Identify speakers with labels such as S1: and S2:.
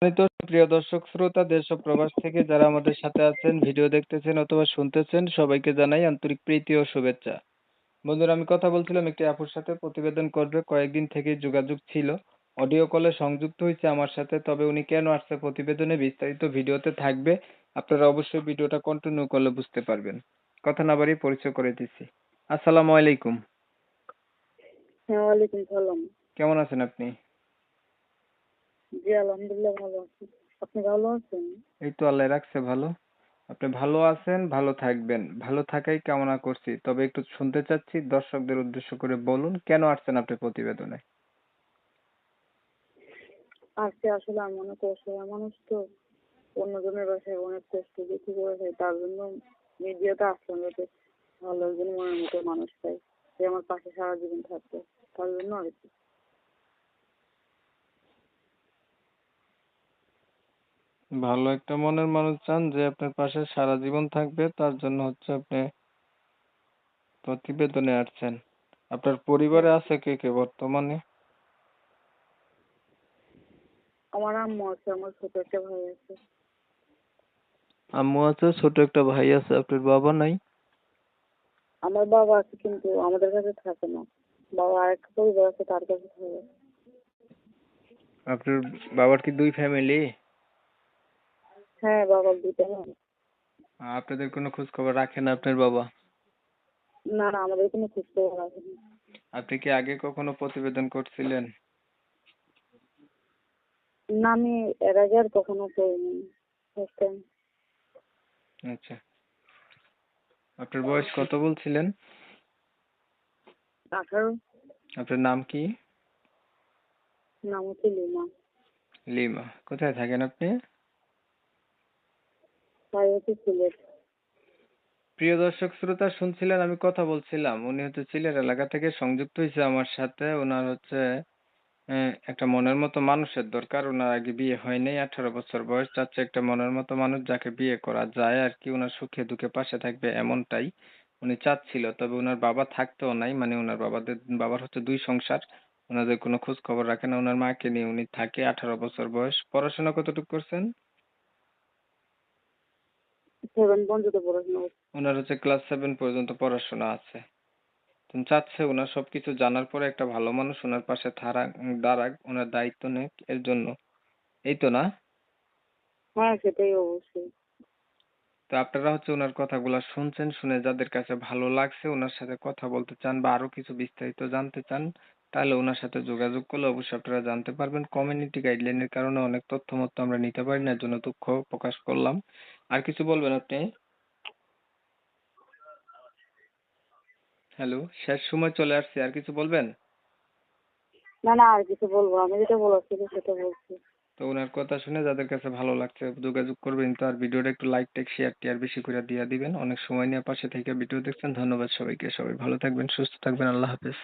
S1: সম্মানিত প্রিয় দর্শক শ্রোতা দেশ ও প্রবাস থেকে যারা আমাদের সাথে আছেন, ভিডিও দেখতেছেন অথবা শুনতেছেন, সবাইকে জানাই আন্তরিক প্রীতি ও শুভেচ্ছা। বন্ধুরা, আমি কথা বলছিলাম একটি আপুর সাথে, প্রতিবেদন করবে কয়েকদিন থেকেই যোগাযোগ ছিল। অডিও কলে সংযুক্ত হয়েছে আমার সাথে, তবে উনি কেন আসছে প্রতিবেদনে বিস্তারিত ভিডিওতে থাকবে। আপনারা অবশ্যই ভিডিওটা কন্টিনিউ করলে বুঝতে পারবেন। কথা না বাড়িয়ে পরিচয় করে দিচ্ছি। আসসালামু আলাইকুম।
S2: হ্যাঁ, ওয়ালাইকুম সালাম।
S1: কেমন আছেন আপনি?
S2: জি, আলহামদুলিল্লাহ ভালো আছি। আপনি ভালো আছেন?
S1: এই তো আল্লাহ রাখছে ভালো। আপনি ভালো আছেন, ভালো থাকবেন। ভালো থাকাই কামনা করছি। তবে একটু শুনতে চাচ্ছি, দর্শকদের উদ্দেশ্য করে বলুন কেন আসছেন আপনি প্রতিবেদনে?
S2: আজকে আসলে আমি অনেক অসহায় মানুষ তো, অন্যজনের বাসায় অনেক কষ্ট দেখি করে খাই, তার জন্য মিডিয়াতে আসলাম যাতে ভালো একজন মনের মতো মানুষ পাই, যে আমার পাশে সারা জীবন থাকবে, তার জন্য আর কি।
S1: ভালো একটা মনের মানুষ চান যে আপনার পাশে সারা জীবন থাকবে, তার জন্য হচ্ছে আপনি প্রতিবেদনে আসছেন। আপনার পরিবারে
S2: হ্যাঁ,
S1: আছে কে কে বর্তমানে?
S2: আমার আম্মু আছে, আমার ছোট একটা ভাই আছে।
S1: আম্মু আছে, ছোট একটা ভাই আছে। আপনার বাবা নাই?
S2: আমার বাবা আছে কিন্তু আমাদের কাছে থাকে না, বাবা আরেকটা পরিবার আছে তার কাছে থাকে।
S1: আপনার বাবার কি দুই ফ্যামিলি?
S2: হ্যাঁ, বাবার দুইটা মেয়ে।
S1: আপনাদের কোনো খোঁজ খবর রাখে না আপনার বাবা?
S2: না না, আমাদের কোনো খোঁজ খবর রাখে না।
S1: আপনি কি আগে কখনো প্রতিবেদন করছিলেন?
S2: না, আমি এর আগে আর কখনো করিনি, ফার্স্ট টাইম।
S1: আচ্ছা। আপনার বয়স কত বলছিলেন?
S2: 18।
S1: আপনার নাম কি?
S2: নাম হচ্ছে লিমা।
S1: লিমা। কোথায় থাকেন আপনি?
S2: ভাই হচ্ছে সিলেট।
S1: প্রিয় দর্শক শ্রোতা, শুনছিলেন আমি কথা বলছিলাম, উনি হচ্ছে সিলেট এলাকা থেকে সংযুক্ত হয়েছে আমার সাথে। ওনার হচ্ছে একটা মনের মতো মানুষের দরকার। ওনার আগে বিয়ে হয় নাই, 18 বছর বয়স, চাচ্ছে একটা মনের মতো মানুষ যাকে বিয়ে করা যায় আর কি, ওনার সুখে দুঃখে পাশে থাকবে এমনটাই উনি চাচ্ছিল। তবে ওনার বাবা থাকতেও নাই, মানে ওনার বাবার হচ্ছে দুই সংসার। ওনাদের কোনো খোঁজ খবর রাখে না। ওনার মাকে নিয়ে উনি থাকে। 18 বছর বয়স। পড়াশোনা কতটুকু করছেন?
S2: 7 পর্যন্ত পড়াশোনা করছি।
S1: ওনার হচ্ছে ক্লাস 7 পর্যন্ত পড়াশোনা আছে। তুমি চাচ্ছে ওনার সবকিছু জানার পরে একটা ভালো মানুষ ওনার পাশে দাঁড়াক, ওনার দায়িত্ব নেক, এর জন্য। এই তো না?
S2: হ্যাঁ, সেটাই অবশ্যই।
S1: তো আপনারা হচ্ছে ওনার কথাগুলা শুনছেন, শুনে যাদের কাছে ভালো লাগছে, ওনার সাথে কথা বলতে চান বা আরো কিছু বিস্তারিত জানতে চান, তাহলে ওনার সাথে যোগাযোগ করলে অবশ্যই আপনারা জানতে পারবেন। কমিউনিটি গাইডলাইনের কারণে অনেক তথ্য মত্ত আমরা নিতে পারি না, এর জন্য দুঃখ প্রকাশ করলাম। আর কিছু বলবেন আপনি? হ্যালো, শেষ সময় চলে আসছে, আর কিছু বলবেন?
S2: না না, আর কিছু বলবো, আমি যেটা বলার ছিল সেটা বলছি।
S1: তো ওনার কথা শুনে যাদের কাছে ভালো লাগছে যোগাযোগ করবেন। তো আর ভিডিওটা একটু লাইক টেক শেয়ার টেয়ার বেশি করে দিয়ে দিবেন। অনেক সময় নিয়ে পাশে থেকে ভিডিও দেখছেন। ধন্যবাদ সবাইকে। সবাই ভালো থাকবেন, সুস্থ থাকবেন। আল্লাহ হাফেজ।